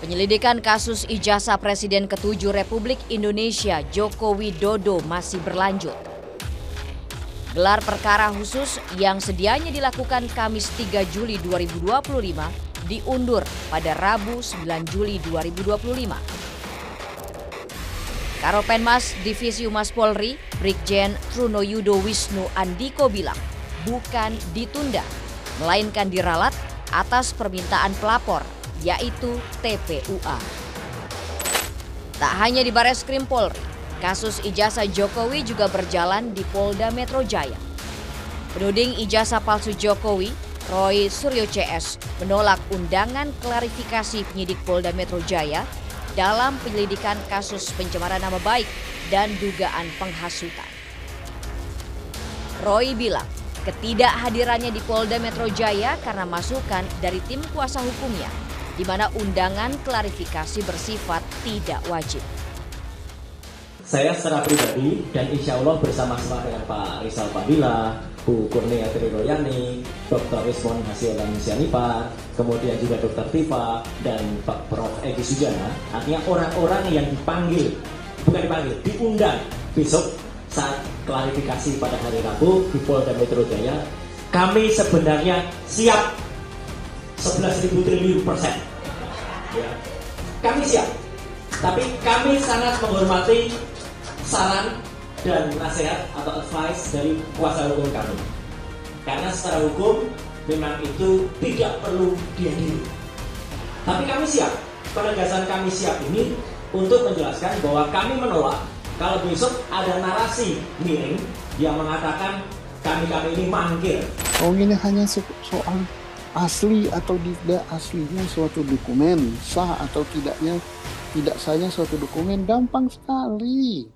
Penyelidikan kasus ijazah Presiden ke-7 Republik Indonesia Joko Widodo masih berlanjut. Gelar perkara khusus yang sedianya dilakukan Kamis 3 Juli 2025 diundur pada Rabu 9 Juli 2025. Karopenmas Divisi Humas Polri, Brigjen Trunoyudo Wisnu Andiko bilang, bukan ditunda, melainkan diralat atas permintaan pelapor, yaitu TPUA. Tak hanya di Bareskrim Polri, kasus ijazah Jokowi juga berjalan di Polda Metro Jaya. Penuding ijazah palsu Jokowi, Roy Suryo CS, menolak undangan klarifikasi penyidik Polda Metro Jaya dalam penyelidikan kasus pencemaran nama baik dan dugaan penghasutan. Roy bilang, ketidakhadirannya di Polda Metro Jaya karena masukan dari tim kuasa hukumnya, di mana undangan klarifikasi bersifat tidak wajib. Saya secara pribadi dan insya Allah bersama-sama dengan Pak Rizal Fadila, Bu Kurnia Triroyani, Dr. Ismon Hasilman Sianipar, kemudian juga Dr. Tifa dan Pak Prof. Egi Sujana, artinya orang-orang yang diundang besok saat klarifikasi pada hari Rabu di Polda Metro Jaya. Kami sebenarnya siap 11.000 triliun %. Ya. Kami siap, tapi kami sangat menghormati saran dan nasihat atau advice dari kuasa hukum kami. Karena secara hukum memang itu tidak perlu dihadiri. Tapi kami siap, penegasan kami siap ini untuk menjelaskan bahwa kami menolak kalau besok ada narasi miring yang mengatakan kami ini mangkir. Oh, ini hanya soal asli atau tidak aslinya suatu dokumen, sah atau tidak sahnya suatu dokumen, gampang sekali.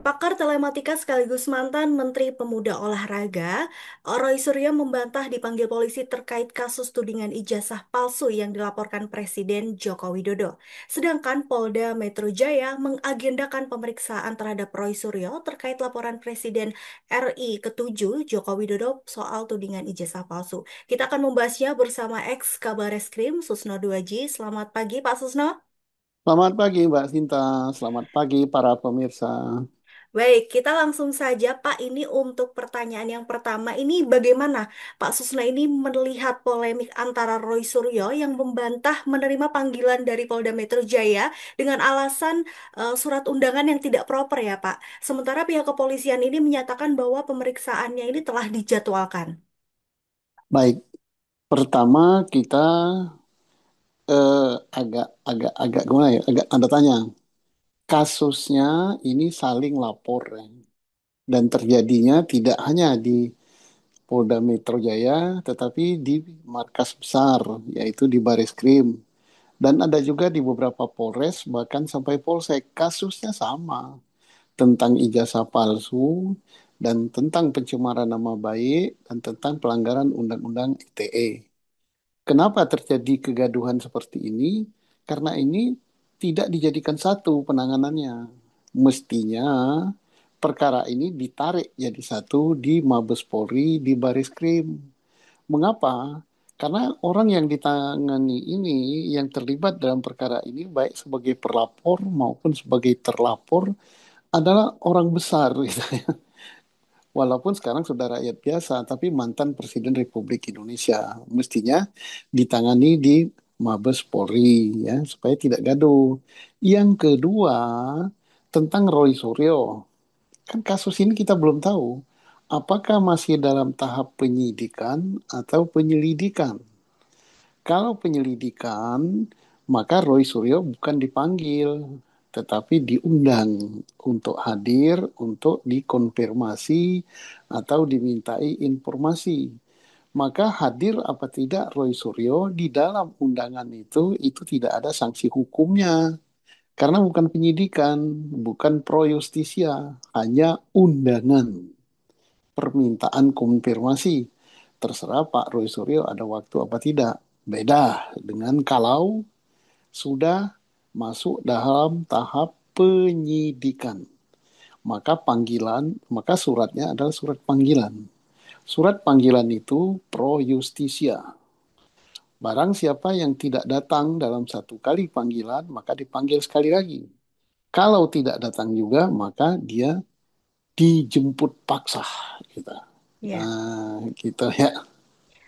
Pakar telematika sekaligus mantan Menteri Pemuda Olahraga, Roy Suryo membantah dipanggil polisi terkait kasus tudingan ijazah palsu yang dilaporkan Presiden Joko Widodo. Sedangkan Polda Metro Jaya mengagendakan pemeriksaan terhadap Roy Suryo terkait laporan Presiden RI ke-7 Joko Widodo soal tudingan ijazah palsu. Kita akan membahasnya bersama ex-Kabareskrim Susno Duaji. Selamat pagi Pak Susno. Selamat pagi Mbak Sinta, selamat pagi para pemirsa. Baik, kita langsung saja Pak. Ini untuk pertanyaan yang pertama, ini bagaimana Pak Susna ini melihat polemik antara Roy Suryo yang membantah menerima panggilan dari Polda Metro Jaya dengan alasan surat undangan yang tidak proper ya Pak. Sementara pihak kepolisian ini menyatakan bahwa pemeriksaannya ini telah dijadwalkan. Baik, pertama kita agak gimana ya? Agak tanda tanya. Kasusnya ini saling lapor ya. Dan terjadinya tidak hanya di Polda Metro Jaya, tetapi di markas besar, yaitu di Bareskrim. Dan ada juga di beberapa Polres, bahkan sampai Polsek. Kasusnya sama, tentang ijazah palsu, dan tentang pencemaran nama baik, dan tentang pelanggaran Undang-Undang ITE. Kenapa terjadi kegaduhan seperti ini? Karena ini tidak dijadikan satu penanganannya. Mestinya perkara ini ditarik jadi satu di Mabes Polri, di Bareskrim. Mengapa? Karena orang yang ditangani ini, yang terlibat dalam perkara ini, baik sebagai pelapor maupun sebagai terlapor, adalah orang besar gitu ya. Walaupun sekarang sudah rakyat biasa, tapi mantan Presiden Republik Indonesia. Mestinya ditangani di Mabes Polri, ya, supaya tidak gaduh. Yang kedua, tentang Roy Suryo. Kan kasus ini kita belum tahu, apakah masih dalam tahap penyidikan atau penyelidikan. Kalau penyelidikan, maka Roy Suryo bukan dipanggil, tetapi diundang untuk hadir, untuk dikonfirmasi atau dimintai informasi. Maka hadir apa tidak Roy Suryo di dalam undangan itu tidak ada sanksi hukumnya. Karena bukan penyidikan, bukan pro justisia, hanya undangan, permintaan konfirmasi. Terserah Pak Roy Suryo ada waktu apa tidak. Beda dengan kalau sudah masuk dalam tahap penyidikan. Maka suratnya adalah surat panggilan. Surat panggilan itu pro justisia. Barang siapa yang tidak datang dalam satu kali panggilan, maka dipanggil sekali lagi. Kalau tidak datang juga, maka dia dijemput paksa. Gitu. Ya. Nah, gitu ya.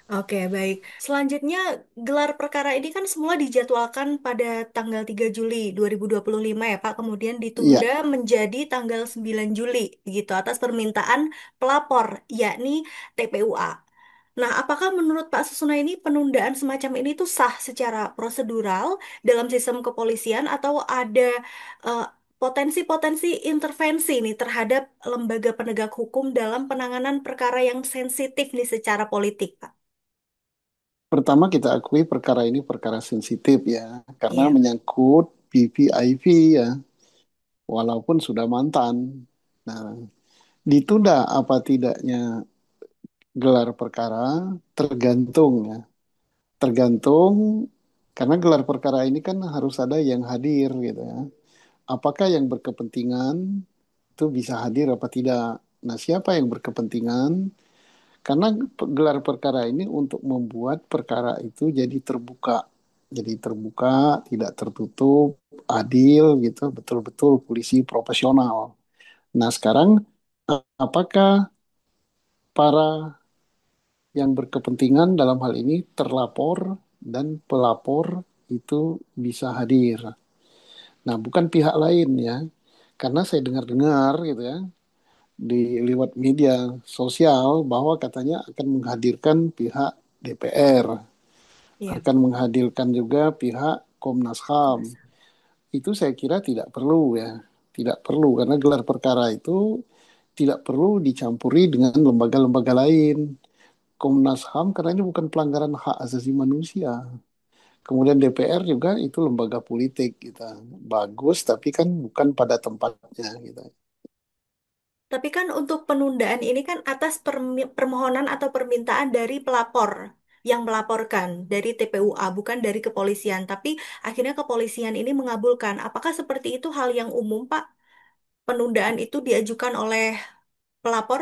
Oke, baik. Selanjutnya, gelar perkara ini kan semula dijadwalkan pada tanggal 3 Juli 2025 ya, Pak. Kemudian Iya, ditunda menjadi tanggal 9 Juli, gitu, atas permintaan pelapor, yakni TPUA. Nah, apakah menurut Pak Susuna ini penundaan semacam ini tuh sah secara prosedural dalam sistem kepolisian atau ada eh, potensi-potensi intervensi nih terhadap lembaga penegak hukum dalam penanganan perkara yang sensitif nih secara politik, Pak? pertama kita akui perkara ini perkara sensitif ya, karena Iya. menyangkut VVIP ya, walaupun sudah mantan. Nah, ditunda apa tidaknya gelar perkara tergantung ya, tergantung karena gelar perkara ini kan harus ada yang hadir gitu ya. Apakah yang berkepentingan itu bisa hadir apa tidak? Nah, siapa yang berkepentingan? Karena gelar perkara ini untuk membuat perkara itu jadi terbuka. Jadi terbuka, tidak tertutup, adil gitu, betul-betul polisi profesional. Nah, sekarang apakah para yang berkepentingan dalam hal ini terlapor dan pelapor itu bisa hadir? Nah, bukan pihak lain ya. Karena saya dengar-dengar gitu ya, di lewat media sosial bahwa katanya akan menghadirkan pihak DPR, Iya, akan menghadirkan juga pihak Komnas HAM. Mas. Itu saya kira tidak perlu ya. Tidak perlu karena gelar perkara itu tidak perlu dicampuri dengan lembaga-lembaga lain. Komnas HAM karena ini bukan pelanggaran hak asasi manusia. Kemudian DPR juga itu lembaga politik gitu. Bagus tapi kan bukan pada tempatnya gitu. Tapi kan untuk penundaan ini kan atas permohonan atau permintaan dari pelapor yang melaporkan dari TPUA, bukan dari kepolisian. Tapi akhirnya kepolisian ini mengabulkan. Apakah seperti itu hal yang umum, Pak? Penundaan itu diajukan oleh pelapor?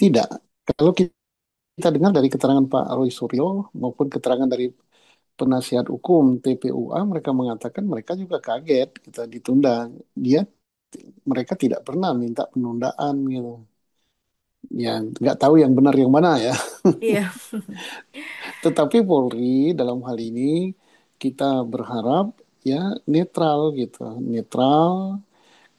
Tidak. Kalau kita dengar dari keterangan Pak Roy Suryo maupun keterangan dari penasihat hukum TPUA, mereka mengatakan mereka juga kaget kita ditunda. Dia mereka tidak pernah minta penundaan gitu. Ya nggak tahu yang benar yang mana ya. Iya, Tetapi Polri dalam hal ini kita berharap ya netral gitu, netral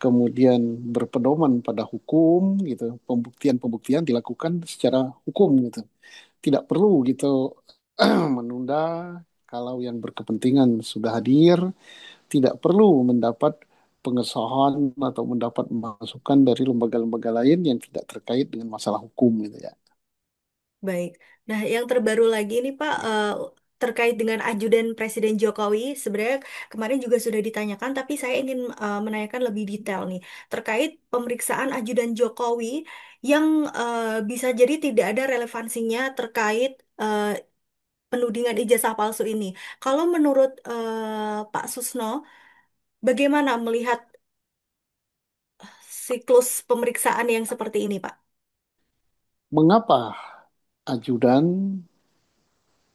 kemudian berpedoman pada hukum gitu. Pembuktian-pembuktian dilakukan secara hukum gitu. Tidak perlu gitu menunda kalau yang berkepentingan sudah hadir, tidak perlu mendapat pengesahan atau mendapat masukan dari lembaga-lembaga lain yang tidak terkait dengan masalah hukum gitu ya. baik. Nah, yang terbaru lagi ini Pak, terkait dengan ajudan Presiden Jokowi, sebenarnya kemarin juga sudah ditanyakan, tapi saya ingin menanyakan lebih detail nih, terkait pemeriksaan ajudan Jokowi yang bisa jadi tidak ada relevansinya terkait penudingan ijazah palsu ini. Kalau menurut Pak Susno, bagaimana melihat siklus pemeriksaan yang seperti ini, Pak? Mengapa ajudan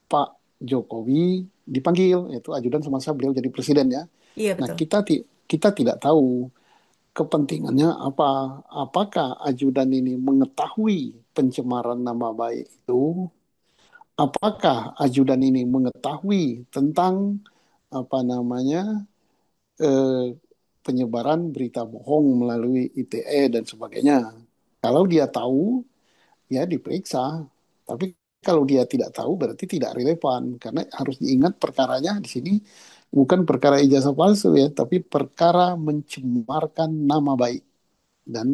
Pak Jokowi dipanggil? Itu ajudan semasa beliau jadi presiden ya. Iya, Nah, betul. kita tidak tahu kepentingannya apa. Apakah ajudan ini mengetahui pencemaran nama baik itu? Apakah ajudan ini mengetahui tentang apa namanya eh, penyebaran berita bohong melalui ITE dan sebagainya? Kalau dia tahu, ya diperiksa. Tapi kalau dia tidak tahu, berarti tidak relevan. Karena harus diingat perkaranya di sini bukan perkara ijazah palsu ya, tapi perkara mencemarkan nama baik dan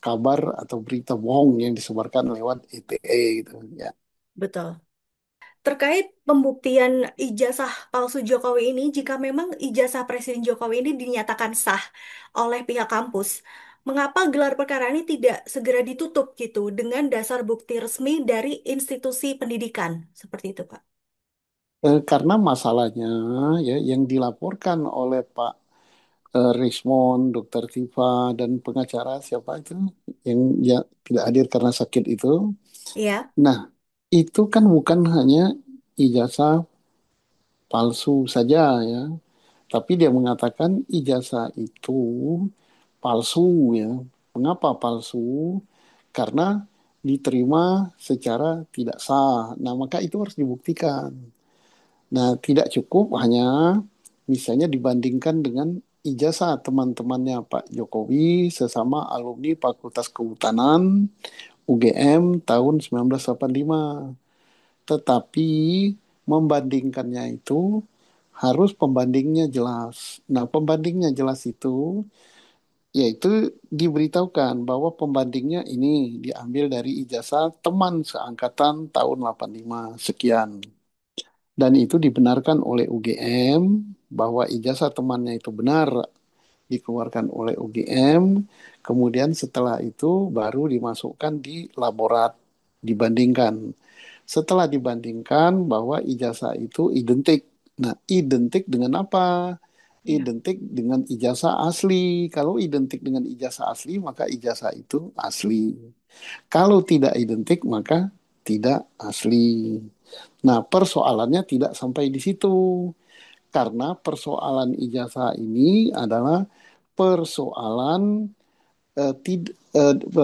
kabar atau berita bohong yang disebarkan lewat ITE gitu ya. Betul. Terkait pembuktian ijazah palsu Jokowi ini, jika memang ijazah Presiden Jokowi ini dinyatakan sah oleh pihak kampus, mengapa gelar perkara ini tidak segera ditutup gitu dengan dasar bukti resmi dari institusi pendidikan? Seperti itu, Pak. Karena masalahnya ya yang dilaporkan oleh Pak Rismond, Dokter Tifa dan pengacara siapa itu yang ya tidak hadir karena sakit itu. Iya, Nah, itu kan bukan hanya ijazah palsu saja ya. Tapi dia mengatakan ijazah itu palsu ya. Mengapa palsu? Karena diterima secara tidak sah. Nah, maka itu harus dibuktikan. Nah, tidak cukup hanya misalnya dibandingkan dengan ijazah teman-temannya Pak Jokowi sesama alumni Fakultas Kehutanan UGM tahun 1985. Tetapi membandingkannya itu harus pembandingnya jelas. Nah, pembandingnya jelas itu yaitu diberitahukan bahwa pembandingnya ini diambil dari ijazah teman seangkatan tahun 85 sekian. Dan itu dibenarkan oleh UGM bahwa ijazah temannya itu benar dikeluarkan oleh UGM. Kemudian setelah itu baru dimasukkan di laborat, dibandingkan. Setelah dibandingkan bahwa ijazah itu identik. Nah, identik dengan apa? Ya. Identik dengan ijazah asli. Kalau identik dengan ijazah asli, maka ijazah itu asli. Kalau tidak identik, maka tidak asli. Nah, persoalannya tidak sampai di situ. Karena persoalan ijazah ini adalah persoalan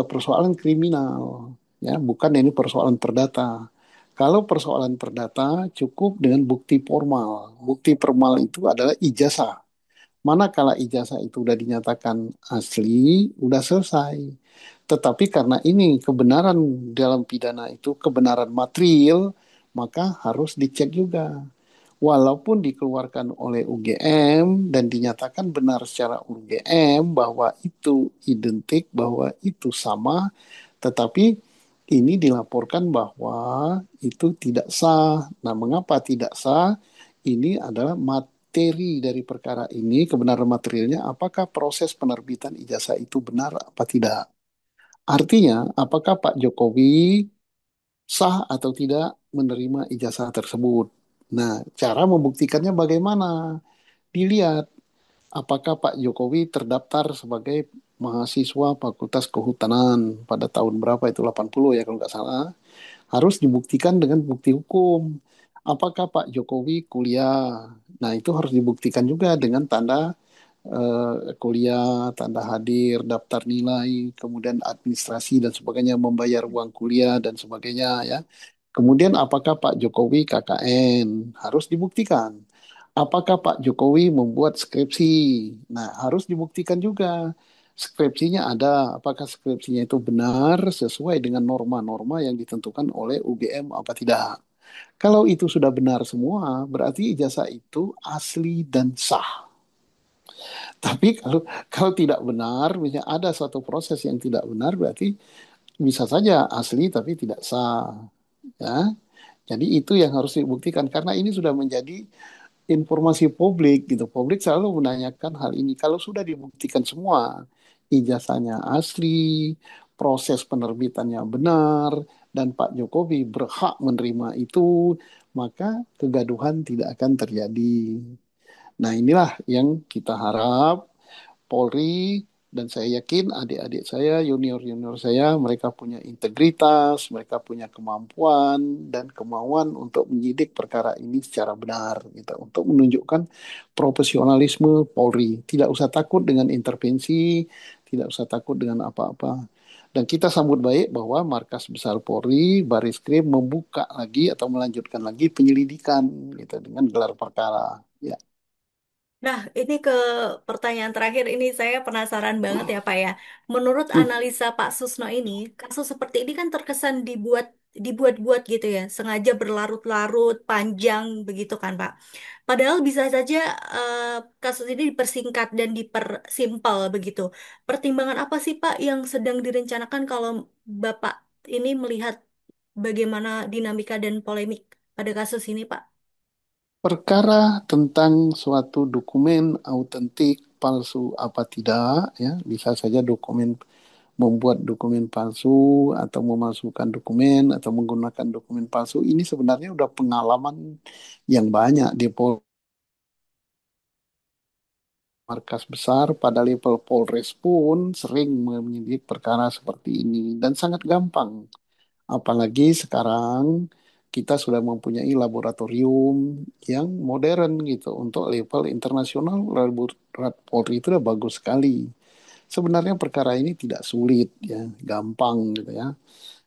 persoalan kriminal, ya, bukan ini persoalan perdata. Kalau persoalan perdata cukup dengan bukti formal. Bukti formal itu adalah ijazah. Manakala ijazah itu sudah dinyatakan asli, sudah selesai. Tetapi karena ini kebenaran dalam pidana itu kebenaran material, maka harus dicek juga. Walaupun dikeluarkan oleh UGM dan dinyatakan benar secara UGM bahwa itu identik, bahwa itu sama, tetapi ini dilaporkan bahwa itu tidak sah. Nah, mengapa tidak sah? Ini adalah materi dari perkara ini, kebenaran materialnya, apakah proses penerbitan ijazah itu benar apa tidak. Artinya, apakah Pak Jokowi sah atau tidak menerima ijazah tersebut. Nah, cara membuktikannya bagaimana? Dilihat apakah Pak Jokowi terdaftar sebagai mahasiswa Fakultas Kehutanan pada tahun berapa itu 80 ya kalau nggak salah. Harus dibuktikan dengan bukti hukum. Apakah Pak Jokowi kuliah? Nah, itu harus dibuktikan juga dengan tanda kuliah, tanda hadir, daftar nilai, kemudian administrasi dan sebagainya, membayar uang kuliah dan sebagainya ya. Kemudian apakah Pak Jokowi KKN? Harus dibuktikan. Apakah Pak Jokowi membuat skripsi? Nah, harus dibuktikan juga. Skripsinya ada, apakah skripsinya itu benar sesuai dengan norma-norma yang ditentukan oleh UGM apa tidak? Kalau itu sudah benar semua, berarti ijazah itu asli dan sah. Tapi kalau tidak benar, misalnya ada suatu proses yang tidak benar, berarti bisa saja asli tapi tidak sah. Ya, jadi itu yang harus dibuktikan karena ini sudah menjadi informasi publik gitu. Publik selalu menanyakan hal ini. Kalau sudah dibuktikan semua, ijazahnya asli, proses penerbitannya benar, dan Pak Jokowi berhak menerima itu, maka kegaduhan tidak akan terjadi. Nah, inilah yang kita harap Polri dan saya yakin adik-adik saya, junior-junior saya, mereka punya integritas, mereka punya kemampuan dan kemauan untuk menyidik perkara ini secara benar, gitu, untuk menunjukkan profesionalisme Polri. Tidak usah takut dengan intervensi, tidak usah takut dengan apa-apa. Dan kita sambut baik bahwa Markas Besar Polri, Baris Krim membuka lagi atau melanjutkan lagi penyelidikan gitu dengan gelar perkara. Ya. Nah, ini ke pertanyaan terakhir ini saya penasaran banget ya Pak ya. Menurut analisa Pak Susno ini, kasus seperti ini kan terkesan dibuat-buat gitu ya, sengaja berlarut-larut, panjang begitu kan Pak. Padahal bisa saja eh, kasus ini dipersingkat dan dipersimpel begitu. Pertimbangan apa sih Pak yang sedang direncanakan kalau Bapak ini melihat bagaimana dinamika dan polemik pada kasus ini Pak? Perkara tentang suatu dokumen autentik palsu apa tidak, ya bisa saja dokumen membuat dokumen palsu atau memasukkan dokumen atau menggunakan dokumen palsu ini sebenarnya udah pengalaman yang banyak di markas besar pada level Polres pun sering menyidik perkara seperti ini dan sangat gampang. Apalagi sekarang kita sudah mempunyai laboratorium yang modern gitu untuk level internasional. Laboratorium Polri itu udah bagus sekali. Sebenarnya perkara ini tidak sulit ya, gampang gitu ya.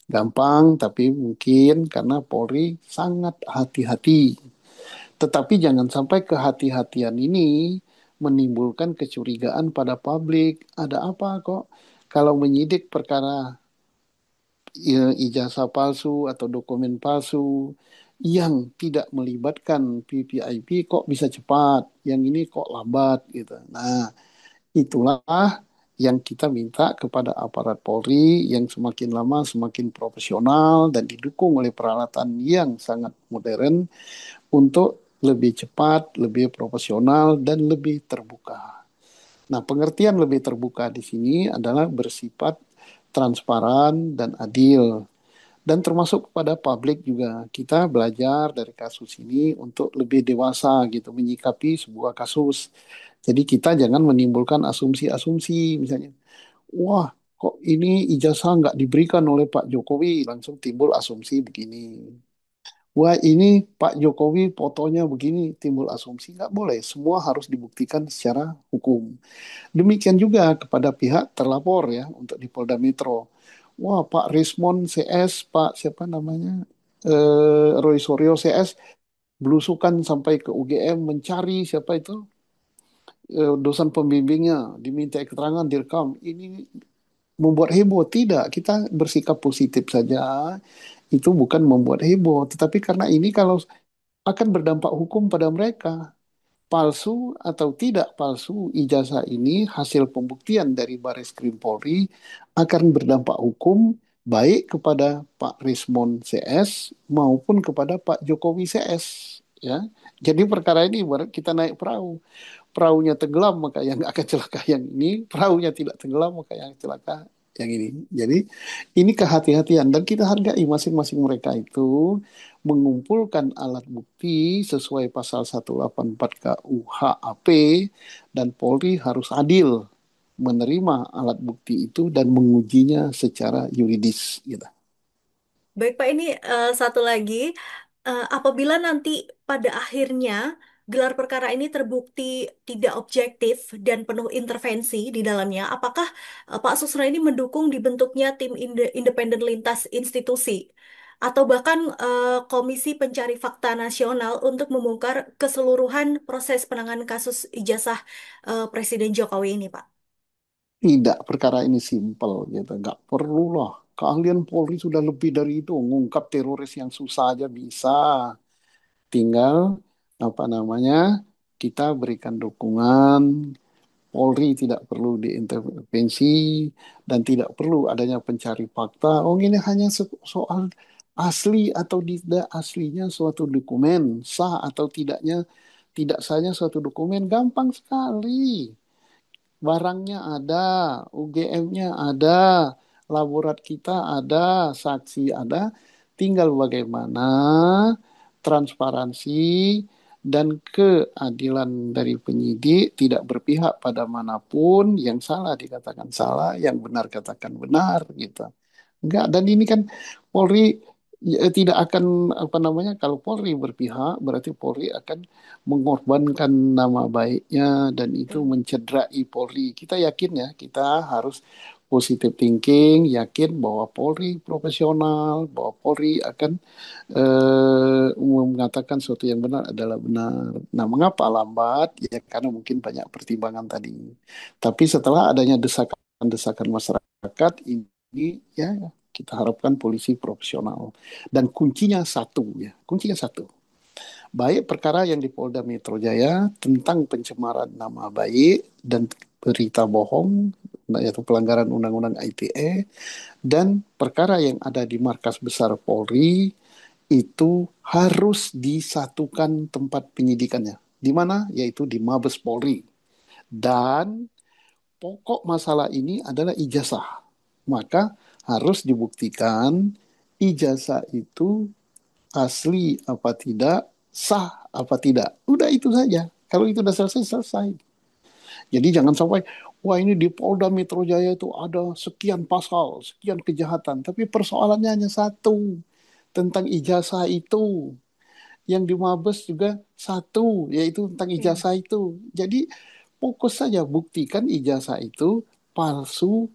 Gampang, tapi mungkin karena Polri sangat hati-hati. Tetapi jangan sampai kehati-hatian ini menimbulkan kecurigaan pada publik. Ada apa kok kalau menyidik perkara ijazah palsu atau dokumen palsu yang tidak melibatkan VVIP kok bisa cepat, yang ini kok lambat gitu. Nah, itulah yang kita minta kepada aparat Polri yang semakin lama semakin profesional dan didukung oleh peralatan yang sangat modern untuk lebih cepat, lebih profesional, dan lebih terbuka. Nah, pengertian lebih terbuka di sini adalah bersifat transparan dan adil. Dan termasuk kepada publik juga. Kita belajar dari kasus ini untuk lebih dewasa gitu, menyikapi sebuah kasus. Jadi kita jangan menimbulkan asumsi-asumsi, misalnya, wah kok ini ijazah nggak diberikan oleh Pak Jokowi, langsung timbul asumsi begini. Wah ini Pak Jokowi fotonya begini, timbul asumsi. Nggak boleh, semua harus dibuktikan secara hukum. Demikian juga kepada pihak terlapor ya, untuk di Polda Metro. Wah Pak Rismon CS, Pak siapa namanya, Roy Suryo CS, belusukan sampai ke UGM mencari siapa itu, dosen pembimbingnya, diminta keterangan, direkam. Ini membuat heboh. Tidak, kita bersikap positif saja. Itu bukan membuat heboh, tetapi karena ini kalau akan berdampak hukum pada mereka. Palsu atau tidak palsu ijazah ini hasil pembuktian dari Baris Krim Polri akan berdampak hukum baik kepada Pak Rismon CS maupun kepada Pak Jokowi CS ya. Jadi perkara ini ibarat kita naik perahu. Perahunya tenggelam maka yang akan celaka yang ini, perahunya tidak tenggelam maka yang celaka yang ini. Jadi ini kehati-hatian dan kita hargai masing-masing mereka itu mengumpulkan alat bukti sesuai pasal 184 KUHAP dan Polri harus adil menerima alat bukti itu dan mengujinya secara yuridis gitu. Baik Pak, ini satu lagi, apabila nanti pada akhirnya gelar perkara ini terbukti tidak objektif dan penuh intervensi di dalamnya, apakah Pak Susno ini mendukung dibentuknya tim independen lintas institusi atau bahkan Komisi Pencari Fakta Nasional untuk membongkar keseluruhan proses penanganan kasus ijazah Presiden Jokowi ini, Pak? Tidak, perkara ini simpel gitu. Nggak perlu lah. Keahlian Polri sudah lebih dari itu. Ngungkap teroris yang susah aja bisa. Tinggal apa namanya, kita berikan dukungan. Polri tidak perlu diintervensi dan tidak perlu adanya pencari fakta. Oh ini hanya soal asli atau tidak aslinya suatu dokumen, sah atau tidak sahnya suatu dokumen, gampang sekali. Barangnya ada, UGM-nya ada, laborat kita ada, saksi ada, tinggal bagaimana transparansi dan keadilan dari penyidik tidak berpihak pada manapun, yang salah dikatakan salah, yang benar katakan benar gitu. Enggak, dan ini kan Polri tidak akan apa namanya, kalau Polri berpihak berarti Polri akan mengorbankan nama baiknya dan itu mencederai Polri. Kita yakin ya, kita harus positive thinking, yakin bahwa Polri profesional, bahwa Polri akan mengatakan sesuatu yang benar adalah benar. Nah, mengapa lambat? Ya karena mungkin banyak pertimbangan tadi. Tapi setelah adanya desakan-desakan masyarakat ini ya kita harapkan polisi profesional. Dan kuncinya satu ya, kuncinya satu. Baik perkara yang di Polda Metro Jaya tentang pencemaran nama baik dan berita bohong, yaitu pelanggaran Undang-Undang ITE, dan perkara yang ada di Markas Besar Polri itu harus disatukan tempat penyidikannya. Di mana? Yaitu di Mabes Polri. Dan pokok masalah ini adalah ijazah. Maka harus dibuktikan ijazah itu asli apa tidak, sah apa tidak. Udah itu saja. Kalau itu udah selesai, selesai. Jadi jangan sampai, wah ini di Polda Metro Jaya itu ada sekian pasal, sekian kejahatan. Tapi persoalannya hanya satu. tentang ijazah itu. Yang di Mabes juga satu, yaitu tentang Ya. ijazah itu. Jadi fokus saja buktikan ijazah itu palsu,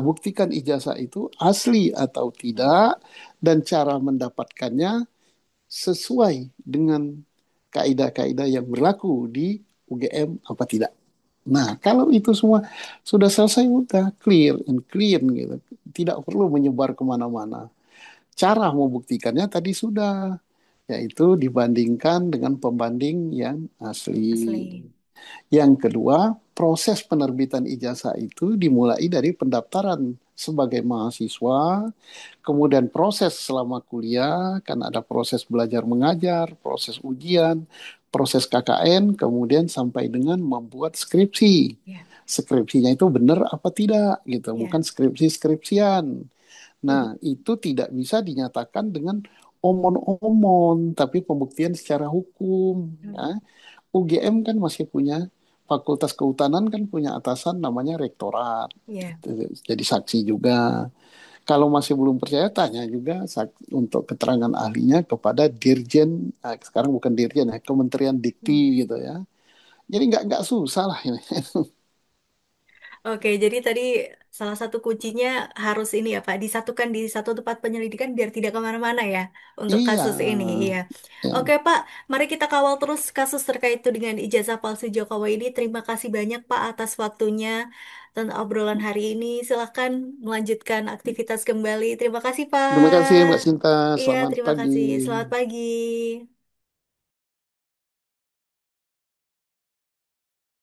buktikan ijazah itu asli atau tidak, dan cara mendapatkannya sesuai dengan kaidah-kaidah yang berlaku di UGM apa tidak. Nah, kalau itu semua sudah selesai, udah clear and clean gitu. Tidak perlu menyebar kemana-mana. Cara membuktikannya tadi sudah, yaitu dibandingkan dengan pembanding yang asli. Asli. Yang kedua, proses penerbitan ijazah itu dimulai dari pendaftaran sebagai mahasiswa, kemudian proses selama kuliah, kan ada proses belajar mengajar, proses ujian, proses KKN, kemudian sampai dengan membuat skripsi. Ya. Skripsinya itu benar apa tidak gitu, bukan Ya. skripsi-skripsian. Nah, itu tidak bisa dinyatakan dengan omon-omon, tapi pembuktian secara hukum. Ya. UGM kan masih punya Fakultas Kehutanan kan punya atasan namanya rektorat. Ya. Gitu. Jadi saksi juga. Kalau masih belum percaya, tanya juga untuk keterangan ahlinya kepada Dirjen, sekarang bukan Dirjen ya, Kementerian Dikti gitu ya. Jadi nggak susah lah ini. Oke, jadi tadi salah satu kuncinya harus ini ya Pak, disatukan di satu tempat penyelidikan biar tidak kemana-mana ya untuk Iya. kasus ini. Iya. Ya. Oke Pak, mari kita kawal terus kasus terkait tudingan ijazah palsu Jokowi ini. Terima kasih banyak Pak atas waktunya dan obrolan hari ini. Silahkan melanjutkan aktivitas kembali. Terima kasih Terima kasih Mbak Pak. Sinta. Iya, Selamat terima pagi. kasih. Selamat pagi.